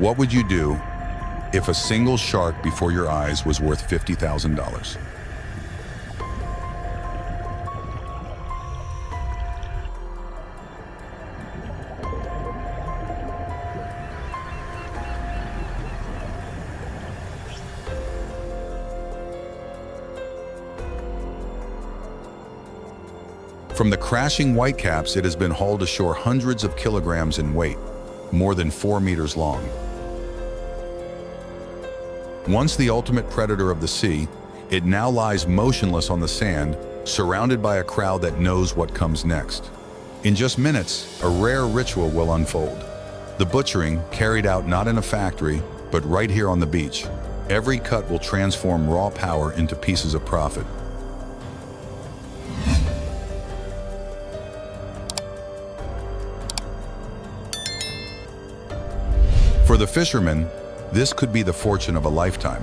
What would you do if a single shark before your eyes was worth $50,000? From the crashing whitecaps, it has been hauled ashore hundreds of kilograms in weight, more than 4 meters long. Once the ultimate predator of the sea, it now lies motionless on the sand, surrounded by a crowd that knows what comes next. In just minutes, a rare ritual will unfold. The butchering, carried out not in a factory, but right here on the beach. Every cut will transform raw power into pieces of profit. For the fishermen, this could be the fortune of a lifetime.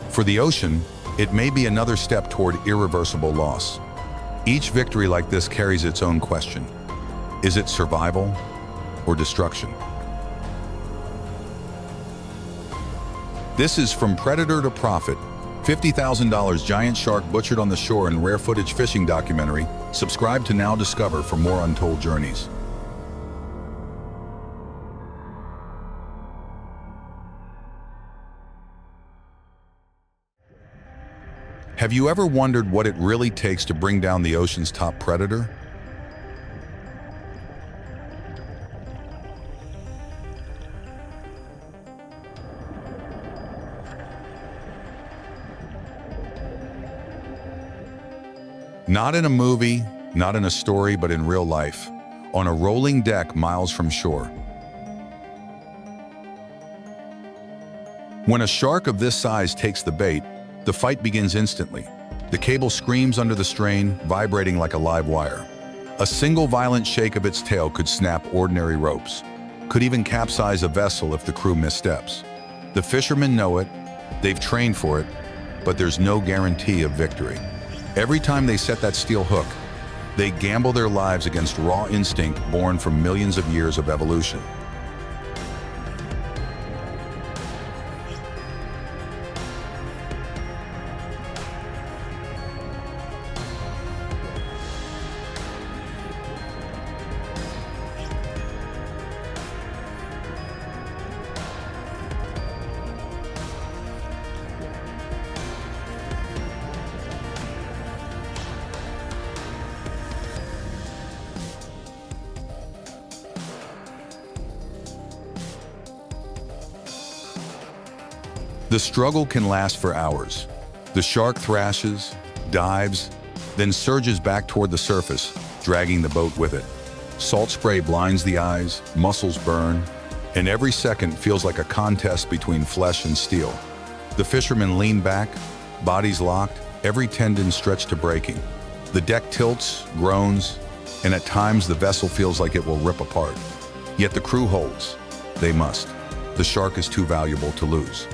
For the ocean, it may be another step toward irreversible loss. Each victory like this carries its own question. Is it survival or destruction? This is From Predator to Profit, $50,000 giant shark butchered on the shore in rare footage fishing documentary. Subscribe to Now Discover for more untold journeys. Have you ever wondered what it really takes to bring down the ocean's top predator? Not in a movie, not in a story, but in real life, on a rolling deck miles from shore. When a shark of this size takes the bait, the fight begins instantly. The cable screams under the strain, vibrating like a live wire. A single violent shake of its tail could snap ordinary ropes, could even capsize a vessel if the crew missteps. The fishermen know it, they've trained for it, but there's no guarantee of victory. Every time they set that steel hook, they gamble their lives against raw instinct born from millions of years of evolution. The struggle can last for hours. The shark thrashes, dives, then surges back toward the surface, dragging the boat with it. Salt spray blinds the eyes, muscles burn, and every second feels like a contest between flesh and steel. The fishermen lean back, bodies locked, every tendon stretched to breaking. The deck tilts, groans, and at times the vessel feels like it will rip apart. Yet the crew holds. They must. The shark is too valuable to lose.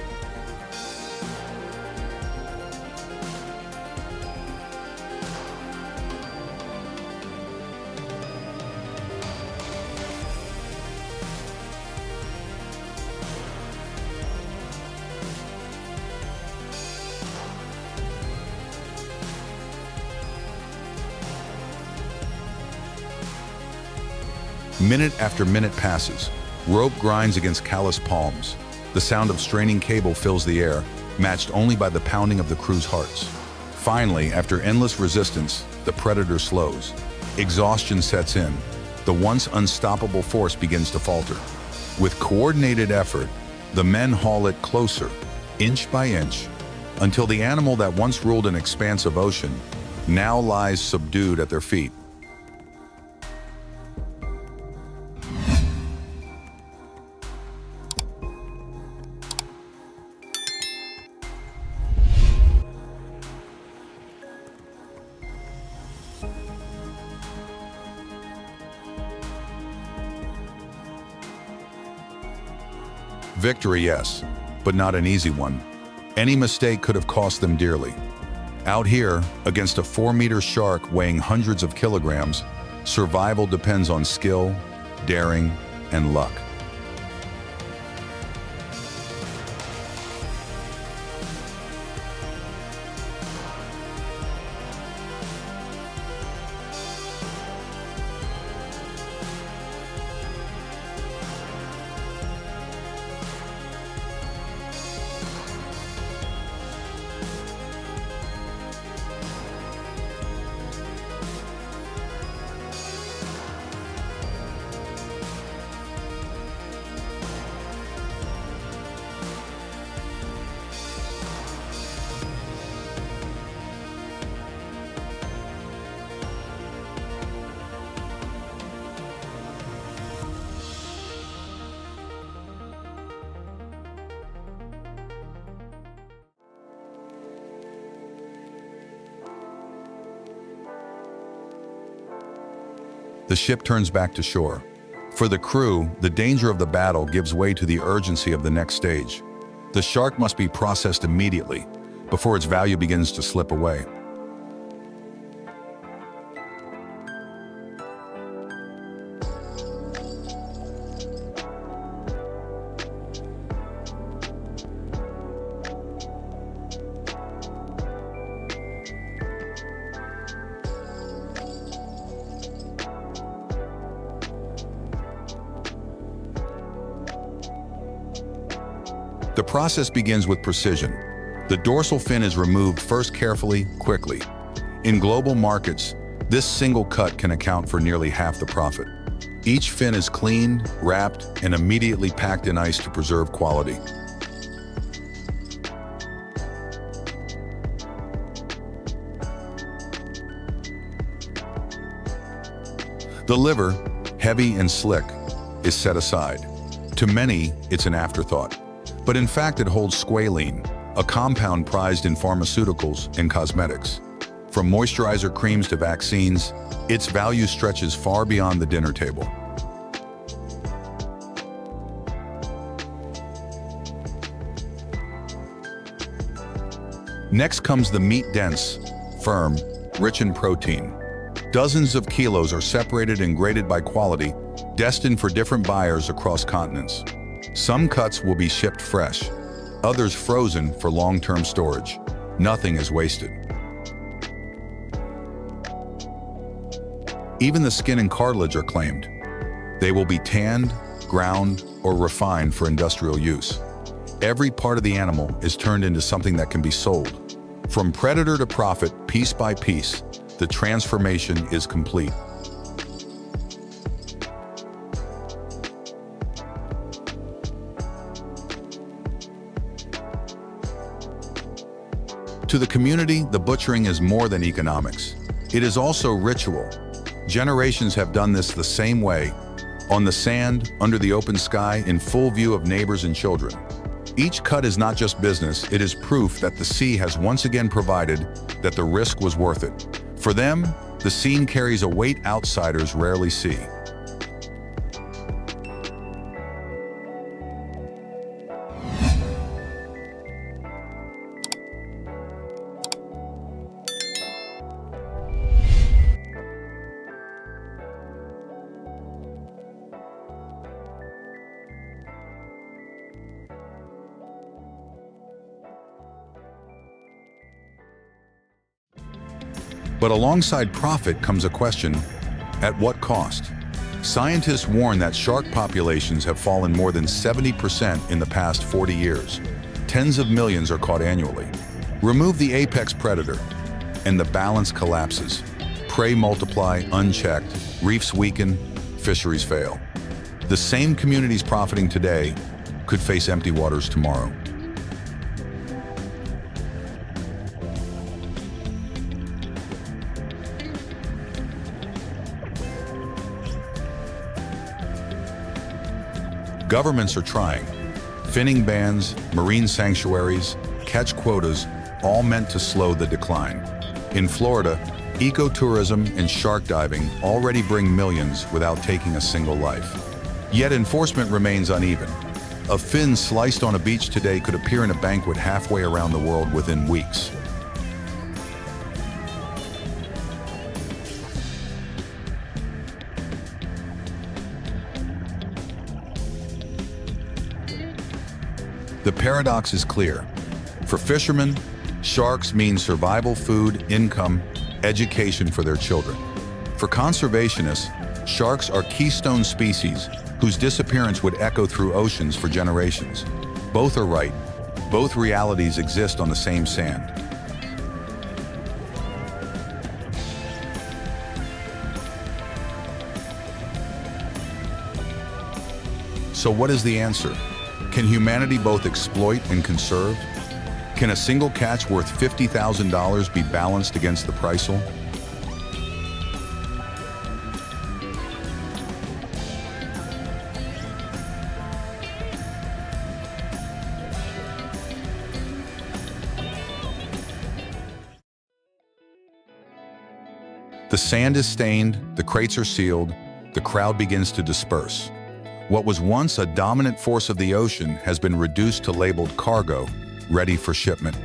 Minute after minute passes. Rope grinds against calloused palms. The sound of straining cable fills the air, matched only by the pounding of the crew's hearts. Finally, after endless resistance, the predator slows. Exhaustion sets in. The once unstoppable force begins to falter. With coordinated effort, the men haul it closer, inch by inch, until the animal that once ruled an expanse of ocean now lies subdued at their feet. Victory, yes, but not an easy one. Any mistake could have cost them dearly. Out here, against a 4-meter shark weighing hundreds of kilograms, survival depends on skill, daring, and luck. the ship turns back to shore. For the crew, the danger of the battle gives way to the urgency of the next stage. The shark must be processed immediately, before its value begins to slip away. The process begins with precision. The dorsal fin is removed first carefully, quickly. In global markets, this single cut can account for nearly half the profit. Each fin is cleaned, wrapped, and immediately packed in ice to preserve quality. The liver, heavy and slick, is set aside. To many, it's an afterthought. But in fact, it holds squalene, a compound prized in pharmaceuticals and cosmetics. From moisturizer creams to vaccines, its value stretches far beyond the dinner table. Next comes the meat, dense, firm, rich in protein. Dozens of kilos are separated and graded by quality, destined for different buyers across continents. Some cuts will be shipped fresh, others frozen for long-term storage. Nothing is wasted. Even the skin and cartilage are claimed. They will be tanned, ground, or refined for industrial use. Every part of the animal is turned into something that can be sold. From predator to profit, piece by piece, the transformation is complete. To the community, the butchering is more than economics. It is also ritual. Generations have done this the same way, on the sand, under the open sky, in full view of neighbors and children. Each cut is not just business, it is proof that the sea has once again provided that the risk was worth it. For them, the scene carries a weight outsiders rarely see. But alongside profit comes a question: at what cost? Scientists warn that shark populations have fallen more than 70% in the past 40 years. Tens of millions are caught annually. Remove the apex predator, and the balance collapses. Prey multiply unchecked, reefs weaken, fisheries fail. The same communities profiting today could face empty waters tomorrow. Governments are trying. Finning bans, marine sanctuaries, catch quotas, all meant to slow the decline. In Florida, ecotourism and shark diving already bring millions without taking a single life. Yet enforcement remains uneven. A fin sliced on a beach today could appear in a banquet halfway around the world within weeks. The paradox is clear. For fishermen, sharks mean survival, food, income, education for their children. For conservationists, sharks are keystone species whose disappearance would echo through oceans for generations. Both are right. Both realities exist on the same sand. So what is the answer? Can humanity both exploit and conserve? Can a single catch worth $50,000 be balanced against the pricel? The sand is stained, the crates are sealed, the crowd begins to disperse. What was once a dominant force of the ocean has been reduced to labeled cargo, ready for shipment.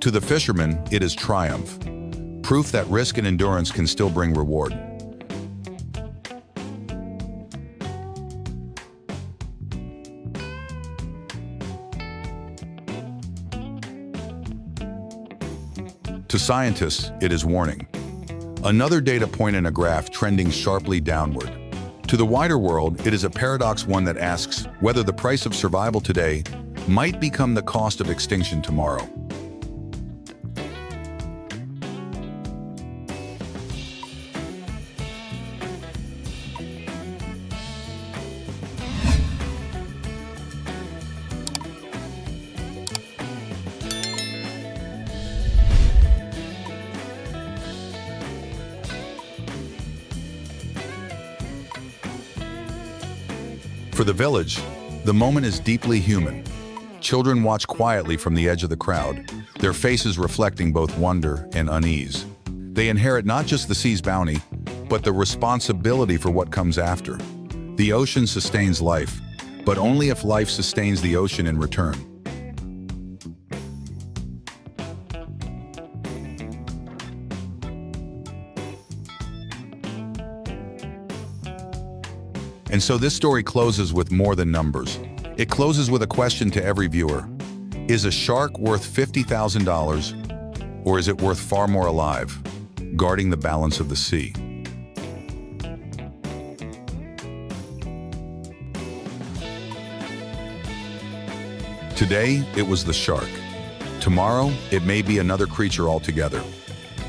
To the fisherman, it is triumph, proof that risk and endurance can still bring reward. To scientists, it is warning. Another data point in a graph trending sharply downward. To the wider world, it is a paradox, one that asks whether the price of survival today might become the cost of extinction tomorrow. For the village, the moment is deeply human. Children watch quietly from the edge of the crowd, their faces reflecting both wonder and unease. They inherit not just the sea's bounty, but the responsibility for what comes after. The ocean sustains life, but only if life sustains the ocean in return. And so this story closes with more than numbers. It closes with a question to every viewer. Is a shark worth $50,000, or is it worth far more alive, guarding the balance of the sea? Today, it was the shark. Tomorrow, it may be another creature altogether.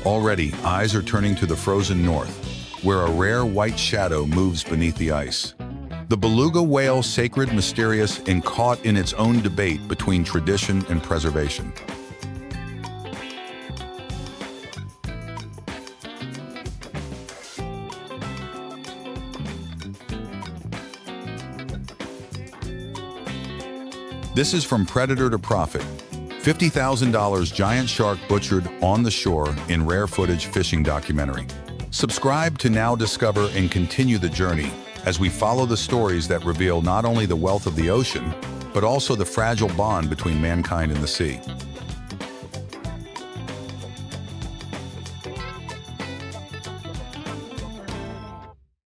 Already, eyes are turning to the frozen north, where a rare white shadow moves beneath the ice. The beluga whale, sacred, mysterious, and caught in its own debate between tradition and preservation. This is From Predator to Profit. $50,000 giant shark butchered on the shore in rare footage fishing documentary. Subscribe to now discover and continue the journey as we follow the stories that reveal not only the wealth of the ocean, but also the fragile bond between mankind and the sea.